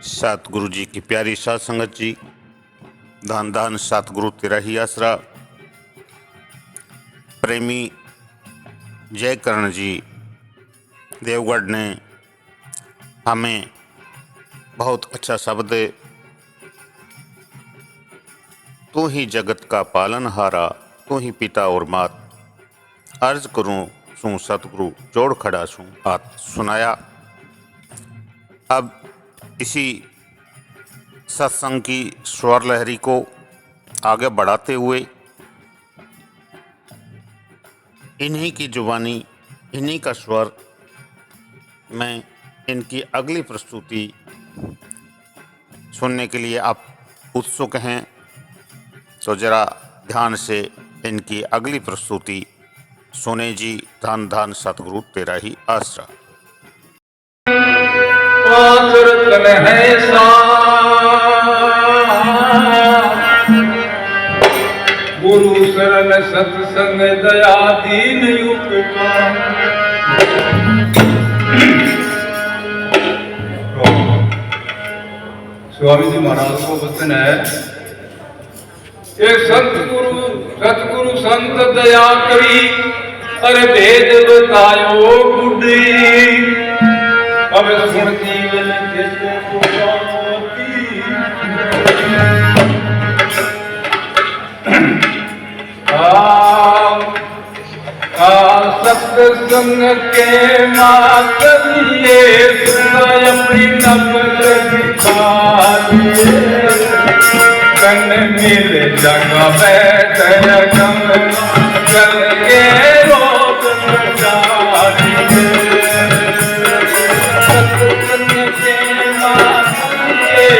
सतगुरु जी की प्यारी साध संगत जी, धन धन सतगुरु तेरा ही आसरा। प्रेमी जयकरण जी देवगढ़ ने हमें बहुत अच्छा शब्द तू ही जगत का पालनहारा, तू ही पिता और मात, अर्ज करूं सू सतगुरु जोड़ खड़ा सूँ हाथ सुनाया। अब इसी सत्संग की स्वर लहरी को आगे बढ़ाते हुए इन्हीं की जुबानी, इन्हीं का स्वर में इनकी अगली प्रस्तुति सुनने के लिए आप उत्सुक हैं, तो जरा ध्यान से इनकी अगली प्रस्तुति सुने जी। धन धन सतगुरु तेरा ही आसरा। गुरु शरण सत्संग दया दीन उपकार। स्वामी जी महाराज को वचन है, एक सतगुरु संत दया करी, अरे भेद बतायो गुडी। अब सुन जीवन जिसको सत्संग के मातलिए अपनी नम्र कन मिल जगह बैठ चल के रोग सत्संग के मातलिए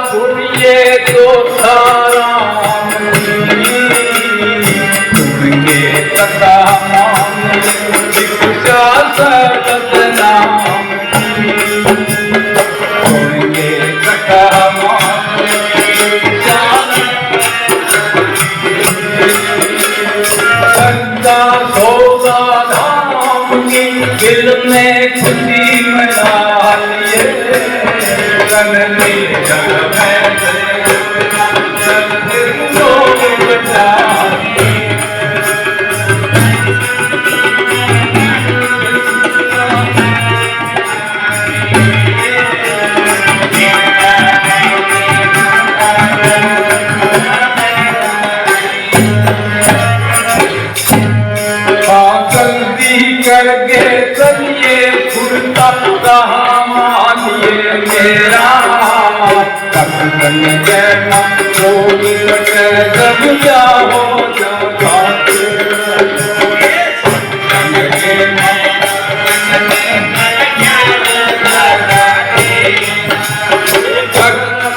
सुनिए तो सारा तुमके कथा नाम तुमके कथा संता सौदा धाम की दिल में खुशी मना लिए। करके चलिए खुदा कहाँ मानिए मेरा जैना जब जाओ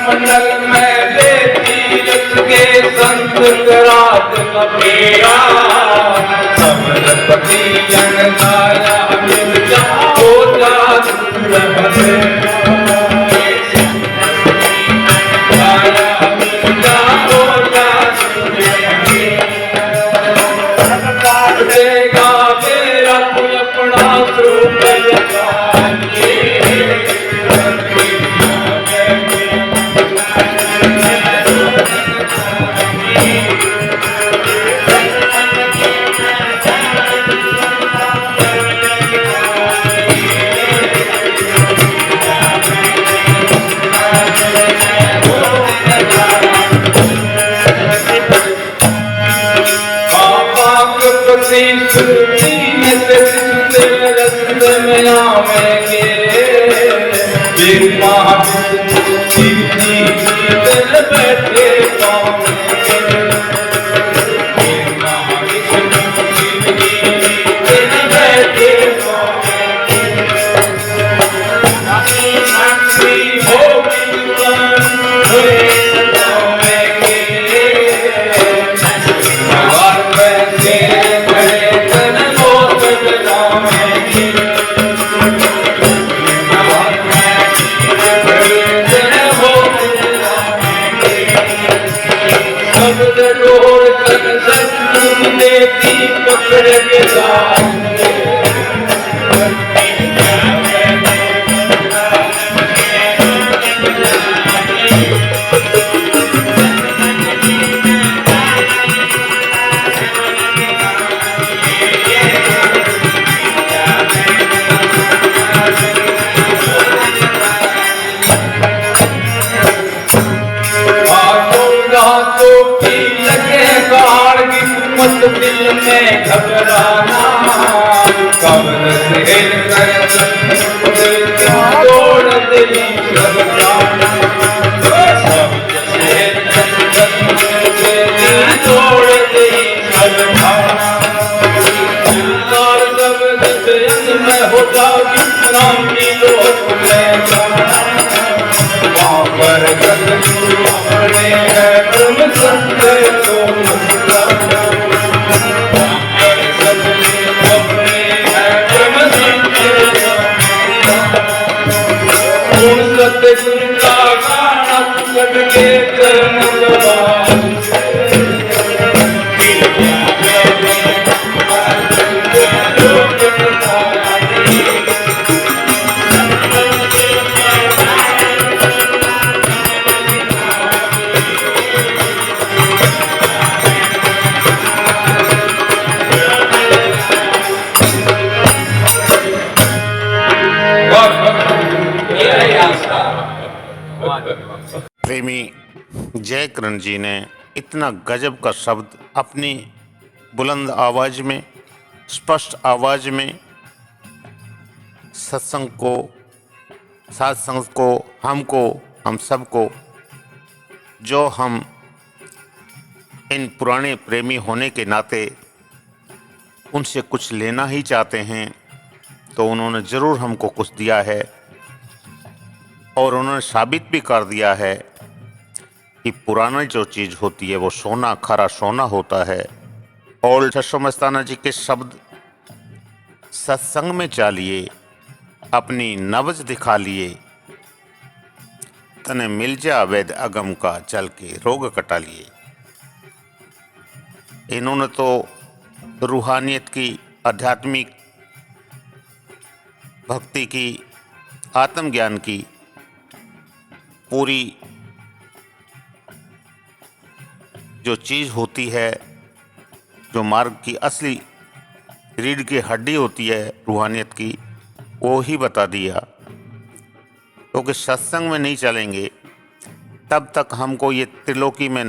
मंडल में ले तीरथ के संत राज कबीरा समरपति जन दाया मिल जाओ में सपराना कमल से तोड़ दे सब प्राण सब तोड़ दे सब भावना में होता विश्राम लोक में वहाँ पर अपने है ब्रह्म सत्य तो अपने है ब्रह्म सत्य गुण सत्य गुरु का गाना करके चरण प्रेमी जयकरण जी ने इतना गजब का शब्द अपनी बुलंद आवाज में, स्पष्ट आवाज में सत्संग को, साथ संग को, हमको, हम सबको, जो हम इन पुराने प्रेमी होने के नाते उनसे कुछ लेना ही चाहते हैं, तो उन्होंने ज़रूर हमको कुछ दिया है और उन्होंने साबित भी कर दिया है कि पुराना जो चीज़ होती है वो सोना, खरा सोना होता है। और शशो मस्ताना जी के शब्द सत्संग में चालिए, अपनी नब्ज दिखा लिए, तने मिल जा वैद अगम का, चल के रोग कटा लिए। इन्होंने तो रूहानियत की, आध्यात्मिक भक्ति की, आत्मज्ञान की पूरी जो चीज़ होती है, जो मार्ग की असली रीढ़ की हड्डी होती है रूहानियत की, वो ही बता दिया। क्योंकि सत्संग में नहीं चलेंगे तब तक हमको ये त्रिलोकी में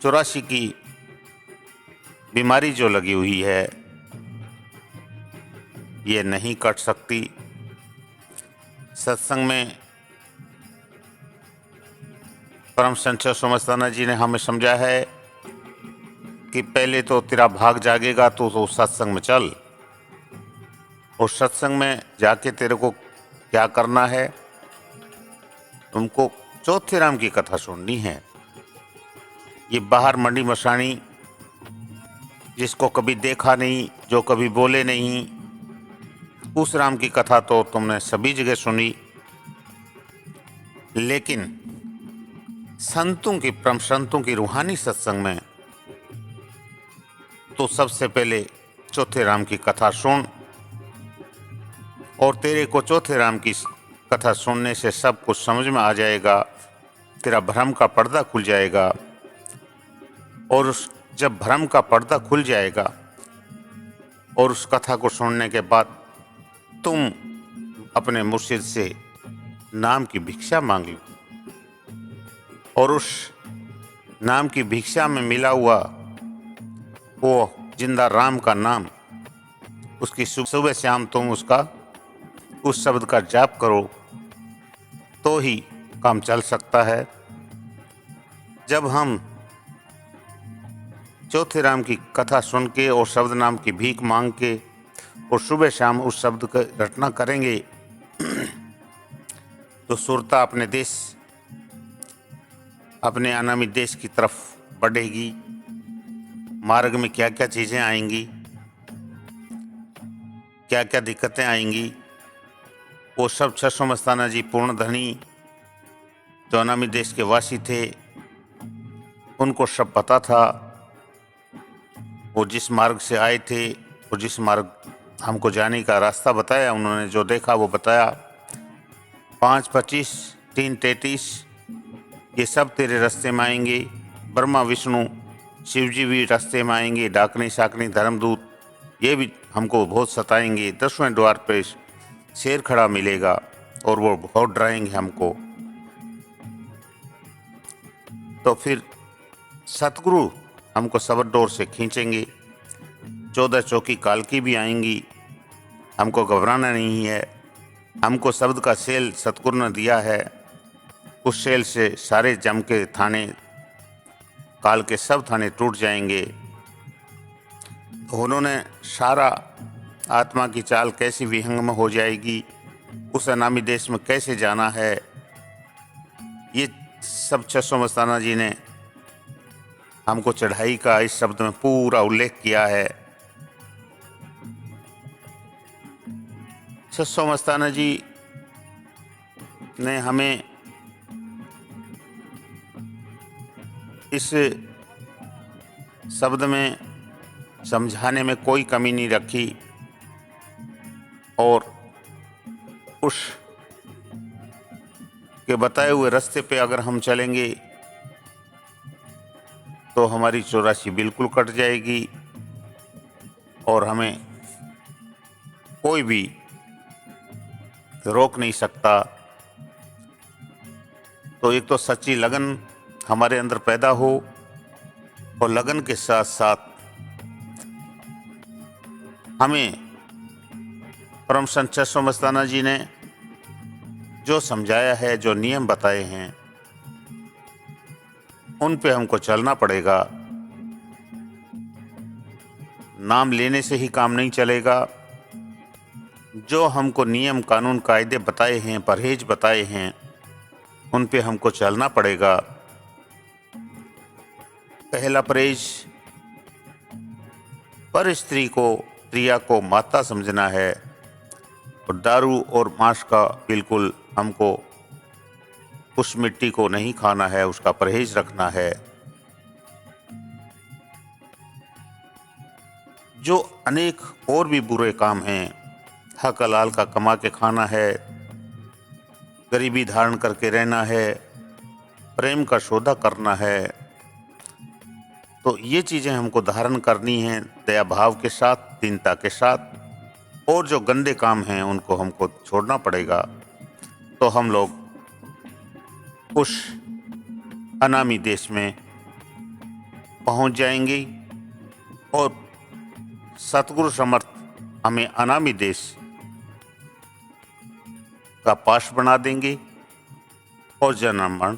84 की बीमारी जो लगी हुई है ये नहीं कट सकती। सत्संग में परम संत शशो मस्ताना जी ने हमें समझा है कि पहले तो तेरा भाग जागेगा तो सत्संग में चल, और सत्संग में जाके तेरे को क्या करना है, तुमको चौथे राम की कथा सुननी है। ये बाहर मंडी मसानी जिसको कभी देखा नहीं, जो कभी बोले नहीं, उस राम की कथा तो तुमने सभी जगह सुनी, लेकिन संतों की, परम संतों की रूहानी सत्संग में तो सबसे पहले चौथे राम की कथा सुन, और तेरे को चौथे राम की कथा सुनने से सब कुछ समझ में आ जाएगा, तेरा भ्रम का पर्दा खुल जाएगा। और जब भ्रम का पर्दा खुल जाएगा और उस कथा को सुनने के बाद तुम अपने मुर्शिद से नाम की भिक्षा मांग लो, और उस नाम की भिक्षा में मिला हुआ वो जिंदा राम का नाम, उसकी सुबह शाम तुम उसका, उस शब्द का जाप करो तो ही काम चल सकता है। जब हम चौथे राम की कथा सुन के और शब्द नाम की भीख मांग के और सुबह शाम उस शब्द का रटना करेंगे तो सुरता अपने देश, अपने अनामी देश की तरफ बढ़ेगी। मार्ग में क्या क्या चीज़ें आएंगी, क्या क्या दिक्कतें आएंगी, वो सब शशो मस्ताना जी पूर्ण धनी जो अनामी देश के वासी थे उनको सब पता था। वो जिस मार्ग से आए थे, वो जिस मार्ग हमको जाने का रास्ता बताया, उन्होंने जो देखा वो बताया। 5, 25, 3, 33 ये सब तेरे रास्ते में आएंगे। ब्रह्मा विष्णु शिव जी भी रास्ते में आएंगे। डाकनी शाकनी धर्मदूत ये भी हमको बहुत सताएंगे। 10वें द्वार पे शेर खड़ा मिलेगा और वो बहुत डराएंगे हमको। तो फिर सतगुरु हमको सबर डोर से खींचेंगे 14 चौकी कालकी भी आएंगी, हमको घबराना नहीं है। हमको शब्द का सेल सतगुरु ने दिया है, उस सेल से सारे जम के थाने, काल के सब थाने टूट जाएंगे। उन्होंने सारा आत्मा की चाल कैसी विहंगम हो जाएगी, उस अनामी देश में कैसे जाना है, ये सब 600 मस्ताना जी ने हमको चढ़ाई का इस शब्द में पूरा उल्लेख किया है। 600 मस्ताना जी ने हमें इस शब्द में समझाने में कोई कमी नहीं रखी और उस के बताए हुए रास्ते पे अगर हम चलेंगे तो हमारी 84 बिल्कुल कट जाएगी और हमें कोई भी रोक नहीं सकता। तो एक तो सच्ची लगन हमारे अंदर पैदा हो और लगन के साथ साथ हमें परम संत 600 मस्ताना जी ने जो समझाया है, जो नियम बताए हैं, उन पे हमको चलना पड़ेगा। नाम लेने से ही काम नहीं चलेगा। जो हमको नियम कानून कायदे बताए हैं, परहेज बताए हैं, उन पे हमको चलना पड़ेगा। पहला परहेज, पर स्त्री को, प्रिया को माता समझना है और दारू और मांस का बिल्कुल हमको उस मिट्टी को नहीं खाना है, उसका परहेज रखना है। जो अनेक और भी बुरे काम हैं, हक हलाल का कमा के खाना है, गरीबी धारण करके रहना है, प्रेम का सौदा करना है, तो ये चीज़ें हमको धारण करनी हैं दया भाव के साथ, दीनता के साथ। और जो गंदे काम हैं उनको हमको छोड़ना पड़ेगा। तो हम लोग उस अनामी देश में पहुंच जाएंगे और सतगुरु समर्थ हमें अनामी देश का पास बना देंगे और जन्म मरण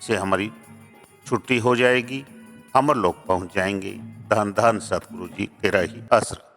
से हमारी छुट्टी हो जाएगी, अमर लोक पहुंच जाएंगे। धन धन सतगुरु जी तेरा ही आसरा।